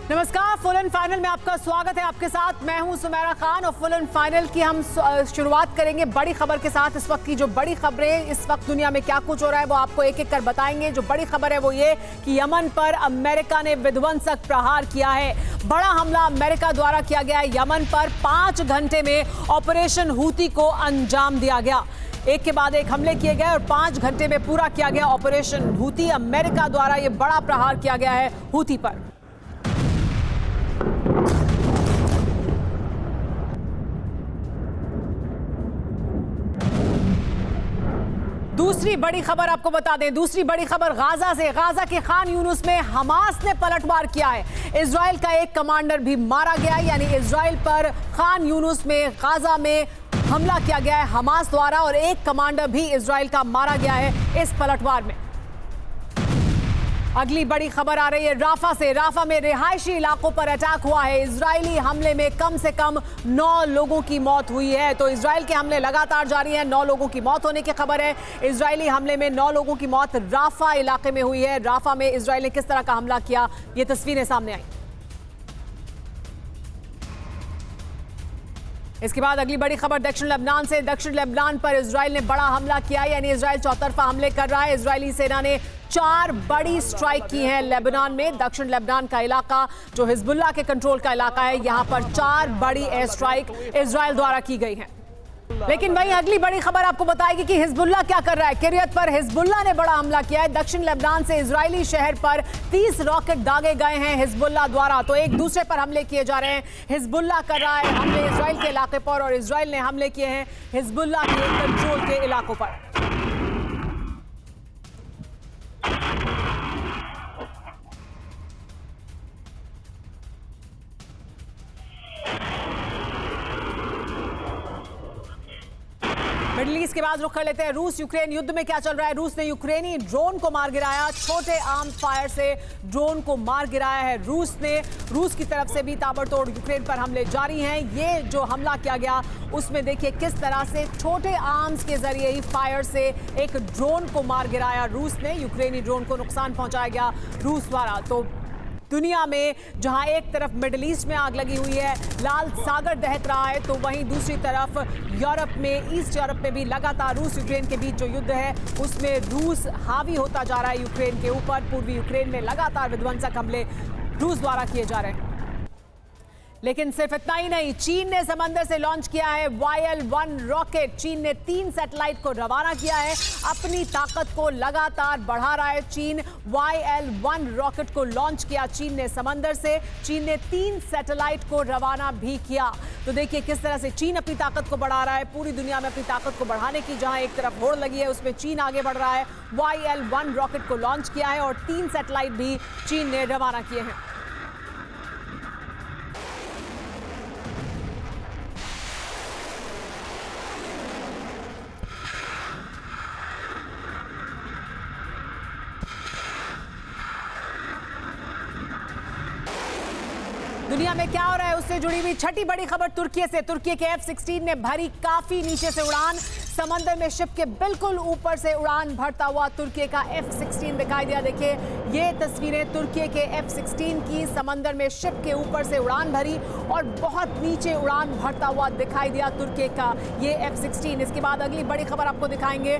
नमस्कार, full and final में आपका स्वागत है। आपके साथ मैं हूं सुमेरा खान और फुल एंड फाइनल की हम शुरुआत करेंगे बड़ी खबर के साथ। इस वक्त की जो बड़ी खबरें, इस वक्त दुनिया में क्या कुछ हो रहा है वो आपको एक एक कर बताएंगे। जो बड़ी खबर है वो ये कि यमन पर अमेरिका ने विध्वंसक प्रहार किया है। बड़ा हमला अमेरिका द्वारा किया गया है यमन पर। 5 घंटे में ऑपरेशन हूती को अंजाम दिया गया। एक के बाद एक हमले किए गए और 5 घंटे में पूरा किया गया ऑपरेशन हूती। अमेरिका द्वारा यह बड़ा प्रहार किया गया है हूती पर। दूसरी बड़ी खबर आपको बता दें, दूसरी बड़ी खबर गाजा से। गाजा के खान यूनुस में हमास ने पलटवार किया है। इजराइल का एक कमांडर भी मारा गया, यानी इजराइल पर खान यूनुस में गाजा में हमला किया गया है हमास द्वारा और एक कमांडर भी इजराइल का मारा गया है इस पलटवार में। अगली बड़ी खबर आ रही है राफा से। राफा में रिहायशी इलाकों पर अटैक हुआ है। इजरायली हमले में कम से कम 9 लोगों की मौत हुई है। तो इजराइल के हमले लगातार जारी हैं। 9 लोगों की मौत होने की खबर है। इजरायली हमले में 9 लोगों की मौत राफा इलाके में हुई है। राफा में इजराइल ने किस तरह का हमला किया, ये तस्वीरें सामने आई। इसके बाद अगली बड़ी खबर दक्षिण लेबनान से। दक्षिण लेबनान पर इजराइल ने बड़ा हमला किया, यानी इजराइल चौतरफा हमले कर रहा है। इजरायली सेना ने 4 बड़ी स्ट्राइक की हैं लेबनान में। दक्षिण लेबनान का इलाका जो हिजबुल्लाह के कंट्रोल का इलाका है, यहां पर 4 बड़ी एयर स्ट्राइक इजराइल द्वारा की गई हैं। लेकिन वहीं अगली बड़ी खबर आपको बताएगी कि हिजबुल्लाह क्या कर रहा है। किरियत पर हिजबुल्लाह ने बड़ा हमला किया है। दक्षिण लेबनान से इजरायली शहर पर 30 रॉकेट दागे गए हैं हिजबुल्लाह द्वारा। तो एक दूसरे पर हमले किए जा रहे हैं। हिजबुल्लाह कर रहा है हमले इजराइल के इलाके पर और इजराइल ने हमले किए हैं हिजबुल्लाह के कंट्रोल के इलाकों पर। मिडिल ईस्ट के बाद रुख कर लेते हैं रूस यूक्रेन युद्ध में क्या चल रहा है। रूस ने यूक्रेनी ड्रोन को मार गिराया। छोटे आर्म फायर से ड्रोन को मार गिराया है रूस की तरफ से भी ताबड़तोड़ यूक्रेन पर हमले जारी हैं। ये जो हमला किया गया उसमें देखिए किस तरह से छोटे आर्म्स के जरिए ही फायर से एक ड्रोन को मार गिराया रूस ने। यूक्रेनी ड्रोन को नुकसान पहुंचाया गया रूस द्वारा। तो दुनिया में जहां एक तरफ मिडिल ईस्ट में आग लगी हुई है, लाल सागर दहक रहा है, तो वहीं दूसरी तरफ यूरोप में, ईस्ट यूरोप में भी लगातार रूस यूक्रेन के बीच जो युद्ध है उसमें रूस हावी होता जा रहा है यूक्रेन के ऊपर। पूर्वी यूक्रेन में लगातार विध्वंसक हमले रूस द्वारा किए जा रहे हैं। लेकिन सिर्फ इतना ही नहीं, चीन ने समंदर से लॉन्च किया है YL-1 रॉकेट। चीन ने 3 सैटेलाइट को रवाना किया है। अपनी ताकत को लगातार बढ़ा रहा है चीन। YL-1 रॉकेट को लॉन्च किया चीन ने समंदर से। चीन ने 3 सैटेलाइट को रवाना भी किया। तो देखिए किस तरह से चीन अपनी ताकत को बढ़ा रहा है। पूरी दुनिया में अपनी ताकत को बढ़ाने की जहां एक तरफ होड़ लगी है, उसमें चीन आगे बढ़ रहा है। YL-1 रॉकेट को लॉन्च किया है और 3 सैटेलाइट भी चीन ने रवाना किए हैं। दुनिया में क्या हो रहा है उससे जुड़ी हुई छठी बड़ी खबर तुर्की से। तुर्की के F-16 ने भरी काफी नीचे से उड़ान। समंदर में शिप के बिल्कुल ऊपर से उड़ान भरता हुआ तुर्की का F-16 दिखाई दिया। देखिए ये तस्वीरें तुर्की के F-16 की। समंदर में शिप के ऊपर से उड़ान भरी और बहुत नीचे उड़ान भरता हुआ दिखाई दिया तुर्की का ये F-16। इसके बाद अगली बड़ी खबर आपको दिखाएंगे।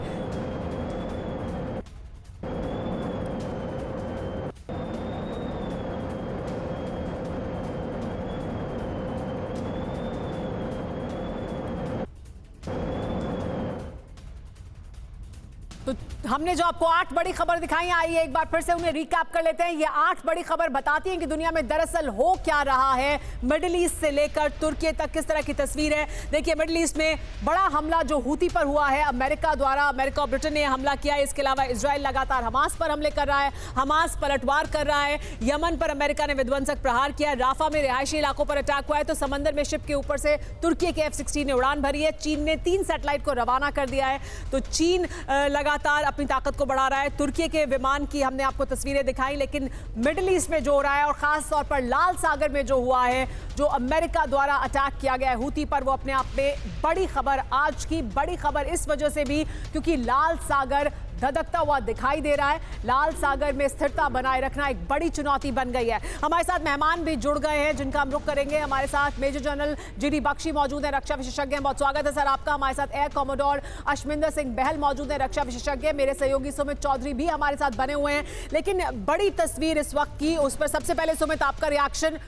तो हमने जो आपको 8 बड़ी खबर दिखाई, आइए एक बार फिर से उन्हें रिकैप कर लेते हैं। ये 8 बड़ी खबर बताती हैं कि दुनिया में दरअसल हो क्या रहा है। मिडिल ईस्ट से लेकर तुर्की तक किस तरह की तस्वीर है। देखिए मिडिल ईस्ट में बड़ा हमला जो हूती पर हुआ है अमेरिका द्वारा। अमेरिका और ब्रिटेन ने हमला किया है। इसके अलावा इजराइल लगातार हमास पर हमले कर रहा है। हमास पलटवार कर रहा है। यमन पर अमेरिका ने विध्वंसक प्रहार किया। राफा में रिहायशी इलाकों पर अटैक हुआ है। तो समंदर में शिप के ऊपर से तुर्की के F-16 ने उड़ान भरी है। चीन ने 3 सैटेलाइट को रवाना कर दिया है। तो चीन लगातार अपनी ताकत को बढ़ा रहा है। तुर्की के विमान की हमने आपको तस्वीरें दिखाई। लेकिन मिडिल ईस्ट में जो हो रहा है और खास तौर पर लाल सागर में जो हुआ है, जो अमेरिका द्वारा अटैक किया गया है हूती पर, वो अपने आप में बड़ी खबर, आज की बड़ी खबर इस वजह से भी क्योंकि लाल सागर धधकता हुआ दिखाई दे रहा है। लाल सागर में स्थिरता बनाए रखना एक बड़ी चुनौती बन गई है। हमारे साथ मेहमान भी जुड़ गए हैं जिनका हम रुख करेंगे। हमारे साथ मेजर जनरल जीडी बख्शी मौजूद है, रक्षा विशेषज्ञ हैं। बहुत स्वागत है सर आपका। हमारे साथ एयर कॉमोडोर अशमिंदर सिंह बहल मौजूद है, रक्षा विशेषज्ञ। मेरे सहयोगी सुमित चौधरी भी हमारे साथ बने हुए हैं। लेकिन बड़ी तस्वीर इस वक्त की, उस पर सबसे पहले सुमित आपका रिएक्शन।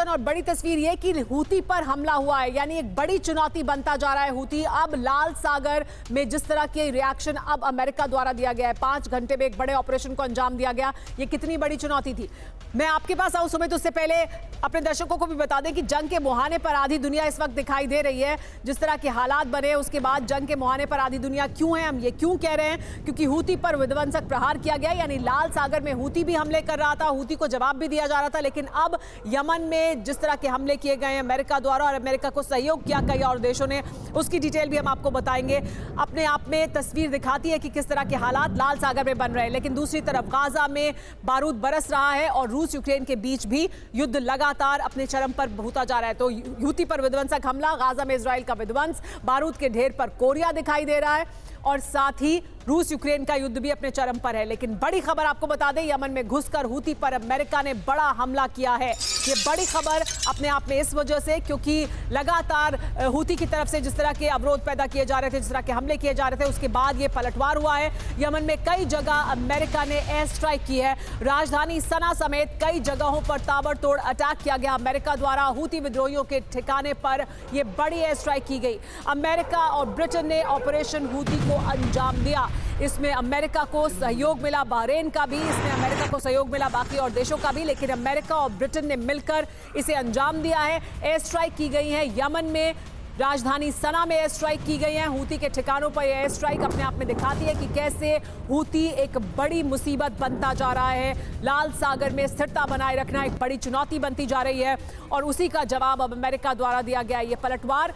और बड़ी तस्वीर ये कि हूती पर हमला हुआ है, यानी एक बड़ी चुनौती बनता जा रहा है हूती। अब लाल सागर में जिस तरह के रिएक्शन अब अमेरिका द्वारा दिया गया है, 5 घंटे में एक बड़े ऑपरेशन को अंजाम दिया गया, ये कितनी बड़ी चुनौती थी। मैं आपके पास आऊं सुमित, उससे पहले अपने दर्शकों को भी बता दें कि जंग के मुहाने पर आधी दुनिया इस वक्त दिखाई दे रही है। जिस तरह के हालात बने उसके बाद जंग के मुहाने पर आधी दुनिया क्यों है, हम ये क्यों कह रहे हैं, क्योंकि हूती पर विध्वंसक प्रहार किया गया। यानी लाल सागर में हूती भी हमले कर रहा था, हूती को जवाब भी दिया जा रहा था। लेकिन अब यमन में जिस तरह के हमले किए गए हैं अमेरिका द्वारा, और अमेरिका को सहयोग किया कई और देशों ने, उसकी डिटेल भी हम आपको बताएंगे। अपने आप में तस्वीर दिखाती है कि किस तरह के हालात लाल सागर में बन रहे हैं। लेकिन दूसरी तरफ गाजा में बारूद बरस रहा है और रूस यूक्रेन के बीच भी युद्ध लगातार अपने चरम पर होता जा रहा है। तो हूती पर विध्वंसक हमला, गाजा में इजराइल का विध्वंस, बारूद के ढेर पर कोरिया दिखाई दे रहा है, और साथ ही रूस यूक्रेन का युद्ध भी अपने चरम पर है। लेकिन बड़ी खबर आपको बता दें, यमन में घुसकर हूती पर अमेरिका ने बड़ा हमला किया है। ये बड़ी खबर अपने आप में इस वजह से क्योंकि लगातार हूती की तरफ से जिस तरह के अवरोध पैदा किए जा रहे थे, जिस तरह के हमले किए जा रहे थे, उसके बाद ये पलटवार हुआ है। यमन में कई जगह अमेरिका ने एयर स्ट्राइक की है। राजधानी सना समेत कई जगहों पर ताबड़तोड़ अटैक किया गया अमेरिका द्वारा। हूती विद्रोहियों के ठिकाने पर यह बड़ी एयर स्ट्राइक की गई। अमेरिका और ब्रिटेन ने ऑपरेशन हूती को अंजाम दिया। इसमें अमेरिका को सहयोग मिला, बहरीन का भी, इसमें अमेरिका को सहयोग मिला बाकी और देशों का भी, लेकिन अमेरिका और ब्रिटेन ने मिलकर इसे अंजाम दिया है। एयर स्ट्राइक की गई है यमन में, राजधानी सना में एयर स्ट्राइक की गई है। हूती के ठिकानों पर एयर स्ट्राइक अपने आप में दिखाती है कि कैसे हूती एक बड़ी मुसीबत बनता जा रहा है। लाल सागर में स्थिरता बनाए रखना एक बड़ी चुनौती बनती जा रही है, और उसी का जवाब अब अमेरिका द्वारा दिया गया। ये पलटवार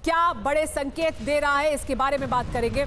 क्या बड़े संकेत दे रहा है, इसके बारे में बात करेंगे।